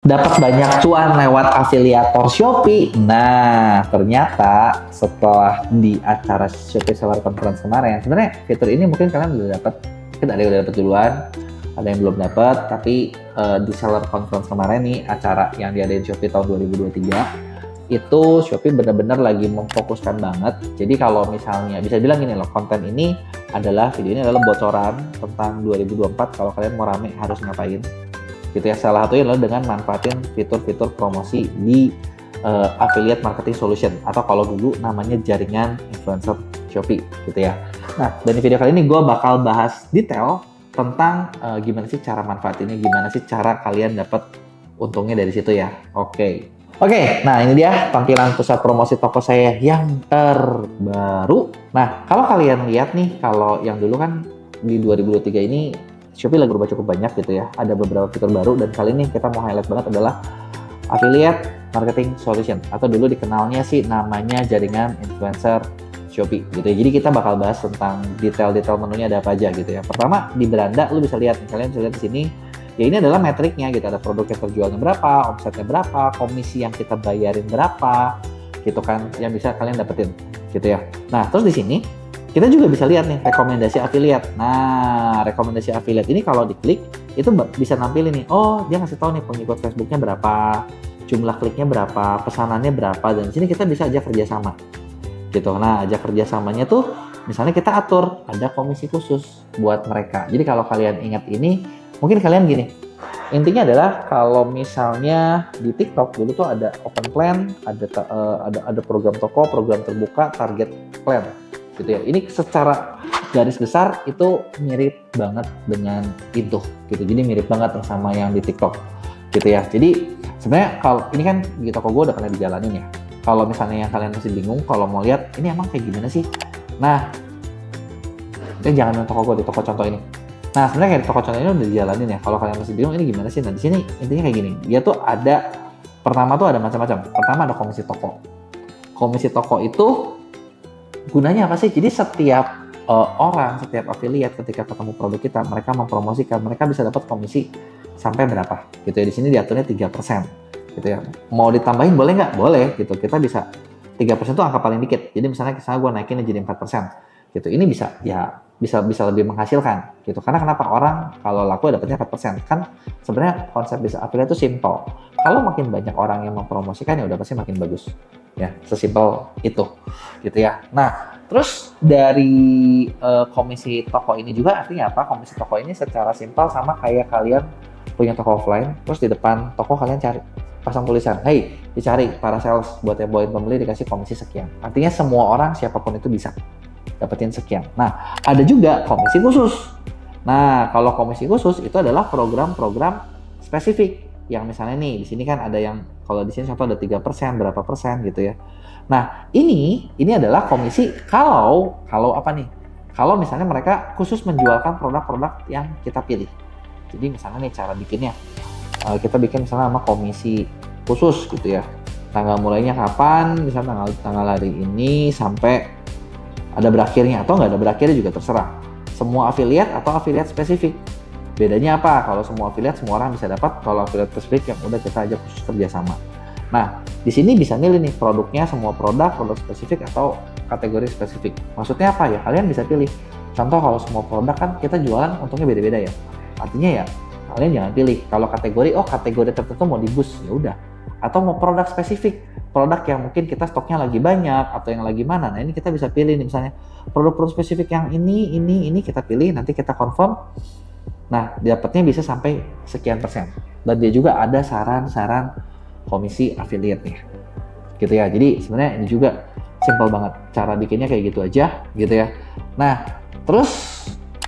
dapat banyak cuan lewat afiliator Shopee. Nah, ternyata setelah di acara Shopee Seller Conference kemarin, sebenarnya fitur ini mungkin kalian udah dapat, mungkin ada yang udah dapat duluan, ada yang belum dapat, tapi di Seller Conference kemarin nih, acara yang diadain Shopee tahun 2023, itu Shopee benar-benar lagi memfokuskan banget. Jadi kalau misalnya bisa bilang gini loh, konten ini adalah, video ini adalah bocoran tentang 2024 kalau kalian mau rame harus ngapain. Gitu ya, salah satunya adalah dengan manfaatin fitur-fitur promosi di affiliate marketing solution atau kalau dulu namanya jaringan influencer Shopee gitu ya. Nah, dan di video kali ini gue bakal bahas detail tentang gimana sih cara manfaatinnya, gimana sih cara kalian dapat untungnya dari situ ya. Oke, nah ini dia tampilan pusat promosi toko saya yang terbaru. Nah, kalau kalian lihat nih, kalau yang dulu kan di 2023 ini Shopee lagi berubah cukup banyak gitu ya. Ada beberapa fitur baru dan kali ini kita mau highlight banget adalah Affiliate Marketing Solution atau dulu dikenalnya sih namanya jaringan influencer Shopee gitu ya. Jadi kita bakal bahas tentang detail-detail menunya ada apa aja gitu ya. Pertama di beranda lu bisa lihat, kalian bisa lihat di sini. Ya ini adalah metriknya gitu, ada produk yang terjualnya berapa, omsetnya berapa, komisi yang kita bayarin berapa, gitu kan, yang bisa kalian dapetin gitu ya. Nah terus di sini kita juga bisa lihat nih rekomendasi affiliate. Nah, rekomendasi affiliate ini kalau diklik itu bisa nampilin nih. Oh, dia ngasih tahu nih pengikut Facebooknya berapa, jumlah kliknya berapa, pesanannya berapa, dan di sini kita bisa ajak kerjasama. Gitu. Nah, ajak kerjasamanya tuh misalnya kita atur ada komisi khusus buat mereka. Jadi kalau kalian ingat ini, mungkin kalian gini. Intinya adalah kalau misalnya di TikTok dulu tuh ada open plan, ada program toko, program terbuka, target plan. Gitu ya. Ini secara garis besar itu mirip banget dengan itu gitu. Jadi mirip banget sama yang di TikTok gitu ya. Jadi sebenarnya kalau ini kan di toko gue udah pernah dijalanin ya. Kalau misalnya yang kalian masih bingung kalau mau lihat ini emang kayak gimana sih? Nah, jangan di toko gue, di toko contoh ini. Nah, sebenarnya kayak di toko contoh ini udah dijalanin ya. Kalau kalian masih bingung ini gimana sih? Nah, di sini intinya kayak gini. Dia tuh ada, pertama tuh ada macam-macam. Pertama ada komisi toko. Komisi toko itu gunanya apa sih? Jadi setiap orang, setiap affiliate ketika ketemu produk kita, mereka mempromosikan, mereka bisa dapat komisi sampai berapa gitu ya. Di sini diaturnya 3% gitu ya. Mau ditambahin boleh nggak? Boleh gitu. Kita bisa 3% itu angka paling dikit. Jadi misalnya gue naikin jadi 4% gitu. Ini bisa ya bisa lebih menghasilkan gitu. Karena kenapa? Orang kalau laku dapatnya 4%. Kan sebenarnya konsep bisnis affiliate itu simple. Kalau makin banyak orang yang mempromosikan ya udah pasti makin bagus. Ya, sesimpel itu gitu ya. Nah, terus dari komisi toko ini juga artinya apa? Komisi toko ini secara simpel sama kayak kalian punya toko offline, terus di depan toko kalian cari pasang tulisan, hey, dicari para sales buat yang bawain pembeli dikasih komisi sekian. Artinya semua orang siapapun itu bisa dapetin sekian. Nah, ada juga komisi khusus. Nah, kalau komisi khusus itu adalah program-program spesifik. Yang misalnya nih, di sini kan ada yang, kalau di sini contoh ada 3%, berapa persen gitu ya. Nah, ini adalah komisi kalau apa nih? Kalau misalnya mereka khusus menjualkan produk-produk yang kita pilih. Jadi misalnya nih cara bikinnya, kita bikin misalnya sama komisi khusus gitu ya. Tanggal mulainya kapan, misalnya tanggal hari ini sampai ada berakhirnya atau nggak ada berakhirnya juga terserah. Semua affiliate atau affiliate spesifik. Bedanya apa? Kalau semua affiliate semua orang bisa dapat, kalau affiliate spesifik yang udah kita ajak khusus kerjasama. Nah, di sini bisa milih nih produknya, semua produk spesifik atau kategori spesifik. Maksudnya apa ya? Kalian bisa pilih. Contoh kalau semua produk kan kita jualan untungnya beda-beda ya. Artinya ya kalian jangan pilih. Kalau kategori, kategori tertentu mau di-boost, ya udah. Atau mau produk spesifik, produk yang mungkin kita stoknya lagi banyak atau yang lagi mana. Nah, ini kita bisa pilih nih misalnya produk-produk spesifik yang ini kita pilih, nanti kita confirm. Nah, dapatnya bisa sampai sekian persen. Dan dia juga ada saran-saran komisi affiliate-nya. Gitu ya. Jadi sebenarnya ini juga simple banget. Cara bikinnya kayak gitu aja, gitu ya. Nah, terus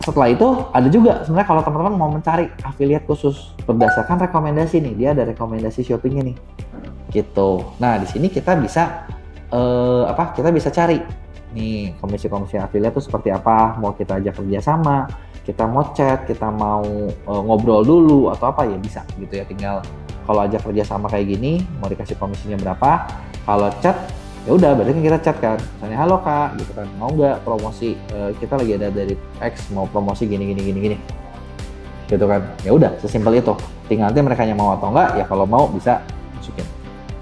setelah itu ada juga sebenarnya kalau teman-teman mau mencari affiliate khusus berdasarkan rekomendasi nih, dia ada rekomendasi Shopee-nya nih. Gitu. Nah, di sini kita bisa kita bisa cari nih komisi-komisi affiliate itu seperti apa, mau kita ajak kerjasama, kita mau chat, kita mau ngobrol dulu atau apa ya bisa gitu ya. Tinggal kalau ajak kerjasama kayak gini mau dikasih komisinya berapa, kalau chat ya udah berarti kita chat kan, misalnya halo kak gitu kan, mau nggak promosi, kita lagi ada dari X mau promosi gini gitu kan, ya udah sesimpel itu. tinggal nanti mereka yang mau atau enggak, ya kalau mau bisa masukin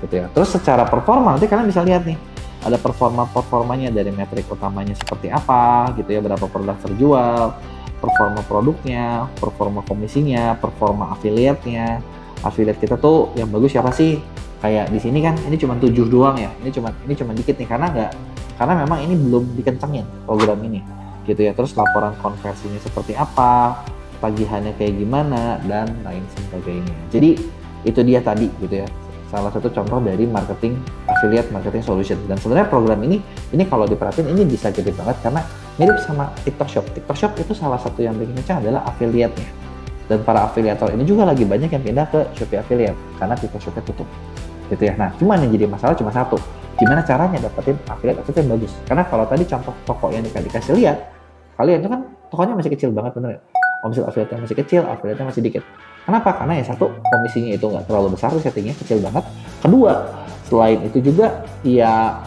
gitu ya. Terus secara performa nanti kalian bisa lihat nih, ada performanya dari metrik utamanya seperti apa gitu ya, berapa produk terjual, performa produknya, performa komisinya, performa affiliate-nya. Affiliate kita tuh yang bagus siapa sih? Kayak di sini kan ini cuma 7 doang ya. Ini cuma dikit nih karena memang ini belum dikencengin program ini gitu ya. Terus laporan konversinya seperti apa, tagihannya kayak gimana, dan lain sebagainya. Jadi itu dia tadi gitu ya, salah satu contoh dari marketing affiliate marketing solution. Dan sebenarnya program ini kalau diperhatiin ini bisa gede banget karena mirip sama TikTok Shop. TikTok Shop itu salah satu yang bikin kencang adalah affiliate-nya. Dan para afiliator ini juga lagi banyak yang pindah ke Shopee Affiliate karena TikTok Shop-nya tutup gitu ya. Nah, cuman yang jadi masalah cuma satu, gimana caranya dapetin affiliate yang bagus. Karena kalau tadi contoh toko yang dikasih lihat, kalian itu kan tokonya masih kecil banget, bener ya? Omset affiliate-nya masih kecil, affiliate-nya masih dikit. Kenapa? Karena ya satu, komisinya itu nggak terlalu besar, settingnya kecil banget. Kedua, selain itu juga ya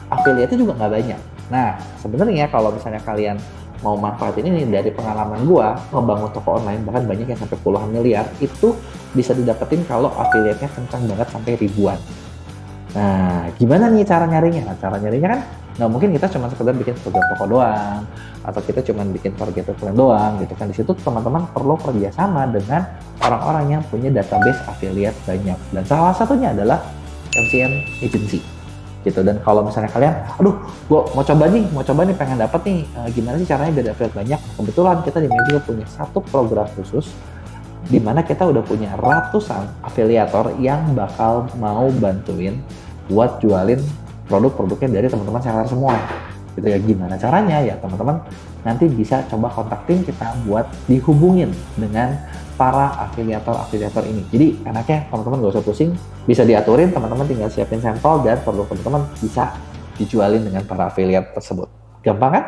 affiliate-nya juga nggak banyak. Nah, sebenarnya kalau misalnya kalian mau manfaatin ini, dari pengalaman gua ngebangun toko online bahkan banyak yang sampai puluhan miliar, itu bisa didapetin kalau affiliate-nya kencang banget sampai ribuan. Nah, gimana nih cara nyarinya? Nah, cara nyarinya kan nggak mungkin kita cuma sekedar bikin program toko doang, atau kita cuma bikin target plan doang gitu kan. Di situ teman-teman perlu kerjasama dengan orang-orang yang punya database affiliate banyak. Dan salah satunya adalah MCN agency gitu. Dan kalau misalnya kalian, aduh, gua mau coba nih pengen dapat nih, gimana sih caranya biar affiliate banyak? Kebetulan kita di Magical punya satu program khusus di mana kita udah punya ratusan afiliator yang bakal mau bantuin buat jualin produk-produknya dari teman-teman seller semua gitu ya. Gimana caranya? Ya teman-teman nanti bisa coba kontak tim kita buat dihubungin dengan para afiliator ini. Jadi enaknya teman-teman gak usah pusing, bisa diaturin, teman-teman tinggal siapin sampel dan produk teman-teman bisa dijualin dengan para affiliate tersebut. Gampang kan?